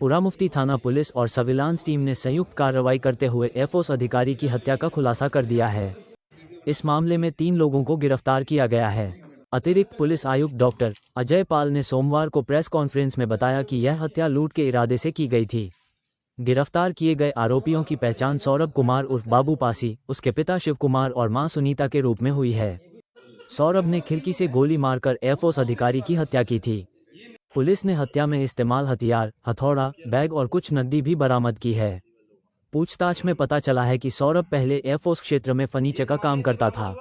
पूरा मुफ्ती थाना पुलिस और सर्विलांस टीम ने संयुक्त कार्रवाई करते हुए एयरफोर्स अधिकारी की हत्या का खुलासा कर दिया है। इस मामले में 3 लोगों को गिरफ्तार किया गया है। अतिरिक्त पुलिस आयुक्त डॉक्टर अजय पाल ने सोमवार को प्रेस कॉन्फ्रेंस में बताया कि यह हत्या लूट के इरादे से की गई थी। गिरफ्तार किए गए आरोपियों की पहचान सौरभ कुमार उर्फ बाबू पासी, उसके पिता शिव कुमार और मां सुनीता के रूप में हुई है। सौरभ ने खिड़की से गोली मारकर एयरफोर्स अधिकारी की हत्या की थी। पुलिस ने हत्या में इस्तेमाल हथियार, हथौड़ा, बैग और कुछ नकदी भी बरामद की है। पूछताछ में पता चला है कि सौरभ पहले एयरफोर्स क्षेत्र में फर्नीचर का काम करता था।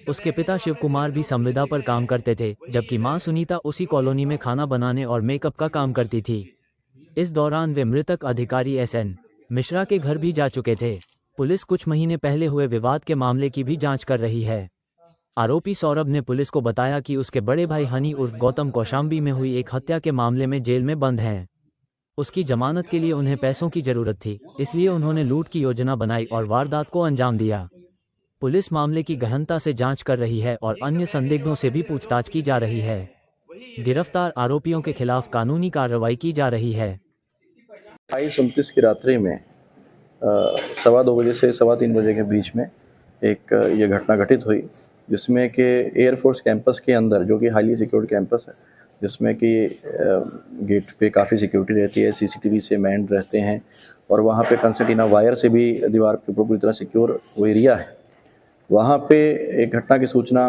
उसके पिता शिव कुमार भी संविदा पर काम करते थे, जबकि मां सुनीता उसी कॉलोनी में खाना बनाने और मेकअप का काम करती थी। इस दौरान वे मृतक अधिकारी एसएन मिश्रा के घर भी जा चुके थे। पुलिस कुछ महीने पहले हुए विवाद के मामले की भी जांच कर रही है। आरोपी सौरभ ने पुलिस को बताया कि उसके बड़े भाई हनी उर्फ गौतम कौशाम्बी में हुई एक हत्या के मामले में जेल में बंद हैं। उसकी जमानत के लिए उन्हें पैसों की जरूरत थी, इसलिए उन्होंने लूट की योजना बनाई और वारदात को अंजाम दिया। पुलिस मामले की गहनता से जांच कर रही है और अन्य संदिग्धों से भी पूछताछ की जा रही है। गिरफ्तार आरोपियों के खिलाफ कानूनी कार्रवाई की जा रही है। 28-29 की रात्रि में 2:15 बजे से 3:15 बजे के बीच में एक ये घटना घटित हुई, जिसमें कि एयरफोर्स कैंपस के अंदर, जो कि हाईली सिक्योर्ड कैंपस है, जिसमें कि गेट पे काफ़ी सिक्योरिटी रहती है, सीसीटीवी से मैन्ड रहते हैं और वहाँ पे कंसर्टीना वायर से भी दीवार के ऊपर पूरी तरह सिक्योर वो एरिया है। वहाँ पे एक घटना की सूचना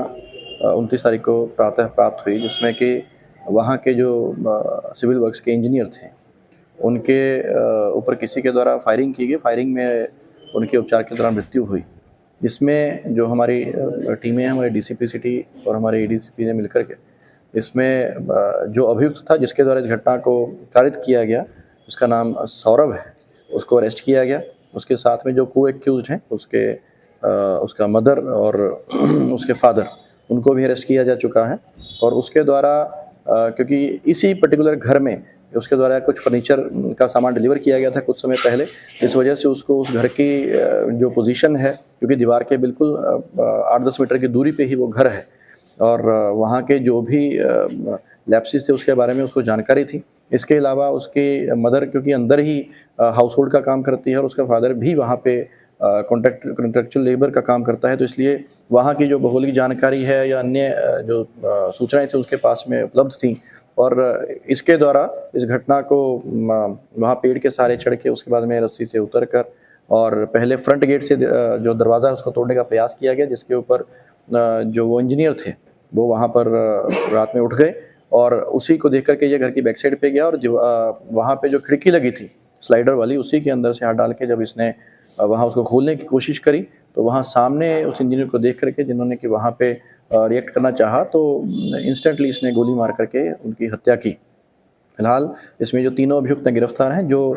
29 तारीख को प्रातः प्राप्त हुई, जिसमें कि वहाँ के जो सिविल वर्क्स के इंजीनियर थे, उनके ऊपर किसी के द्वारा फायरिंग की गई। फायरिंग में उनके उपचार के दौरान मृत्यु हुई, जिसमें जो हमारी टीमें हैं, हमारे डीसीपी सिटी और हमारे एडीसीपी ने मिलकर के इसमें जो अभियुक्त था, जिसके द्वारा इस घटना को कारित किया गया, उसका नाम सौरभ है, उसको अरेस्ट किया गया। उसके साथ में जो को एक्यूज्ड हैं, उसका मदर और उसके फादर, उनको भी अरेस्ट किया जा चुका है। और उसके द्वारा क्योंकि इसी पर्टिकुलर घर में उसके द्वारा कुछ फर्नीचर का सामान डिलीवर किया गया था कुछ समय पहले, इस वजह से उसको उस घर की जो पोजीशन है, क्योंकि दीवार के बिल्कुल 8-10 मीटर की दूरी पे ही वो घर है और वहाँ के जो भी लैप्सेस थे उसके बारे में उसको जानकारी थी। इसके अलावा उसकी मदर क्योंकि अंदर ही हाउस होल्ड का काम करती है और उसका फादर भी वहाँ पे कॉन्ट्रैक्चुअल लेबर का काम करता है, तो इसलिए वहाँ की जो भौगोलिक जानकारी है या अन्य जो सूचनाएं थी उसके पास में उपलब्ध थी। और इसके द्वारा इस घटना को वहाँ पेड़ के सहारे चढ़ के उसके बाद में रस्सी से उतर कर और पहले फ्रंट गेट से जो दरवाज़ा है उसको तोड़ने का प्रयास किया गया, जिसके ऊपर जो वो इंजीनियर थे वो वहाँ पर रात में उठ गए और उसी को देख करके ये घर की बैक साइड पे गया और वहाँ पे जो खिड़की लगी थी स्लाइडर वाली, उसी के अंदर से हाथ डाल के जब इसने वहाँ उसको खोलने की कोशिश करी, तो वहाँ सामने उस इंजीनियर को देख करके जिन्होंने कि वहाँ पे रिएक्ट करना चाहा, तो इंस्टेंटली इसने गोली मार करके उनकी हत्या की। फिलहाल इसमें जो तीनों अभियुक्त गिरफ्तार हैं, जो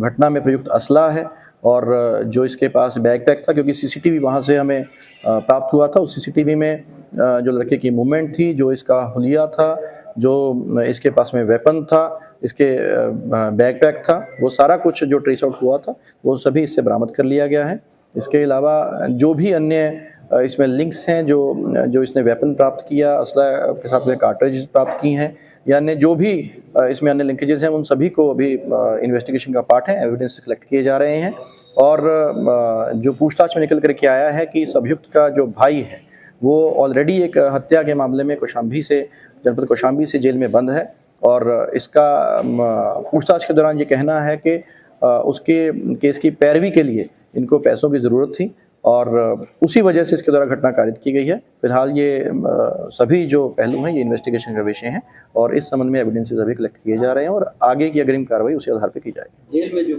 घटना में प्रयुक्त असला है और जो इसके पास बैकपैक था, क्योंकि सीसीटीवी वहाँ से हमें प्राप्त हुआ था, उस सीसीटीवी में जो लड़के की मूवमेंट थी, जो इसका हुलिया था, जो इसके पास में वेपन था, इसके बैकपैक था, वो सारा कुछ जो ट्रेस आउट हुआ था वो सभी इससे बरामद कर लिया गया है। इसके अलावा जो भी अन्य इसमें लिंक्स हैं, जो इसने वेपन प्राप्त किया, असला के साथ में कार्ट्रिज प्राप्त की हैं, या अन्य जो भी इसमें अन्य लिंकेजेस हैं, उन सभी को अभी इन्वेस्टिगेशन का पार्ट है, एविडेंस कलेक्ट किए जा रहे हैं। और जो पूछताछ में निकल करके आया है कि इस अभियुक्त का जो भाई है वो ऑलरेडी एक हत्या के मामले में जनपद कौशाम्बी से जेल में बंद है और इसका पूछताछ के दौरान ये कहना है कि उसके केस की पैरवी के लिए इनको पैसों की ज़रूरत थी और उसी वजह से इसके द्वारा घटना कारित की गई है। फिलहाल ये सभी जो पहलू हैं ये इन्वेस्टिगेशन का विषय हैं और इस संबंध में एविडेंसेस अभी कलेक्ट किए जा रहे हैं और आगे की अग्रिम कार्रवाई उसी आधार पर की जाएगी।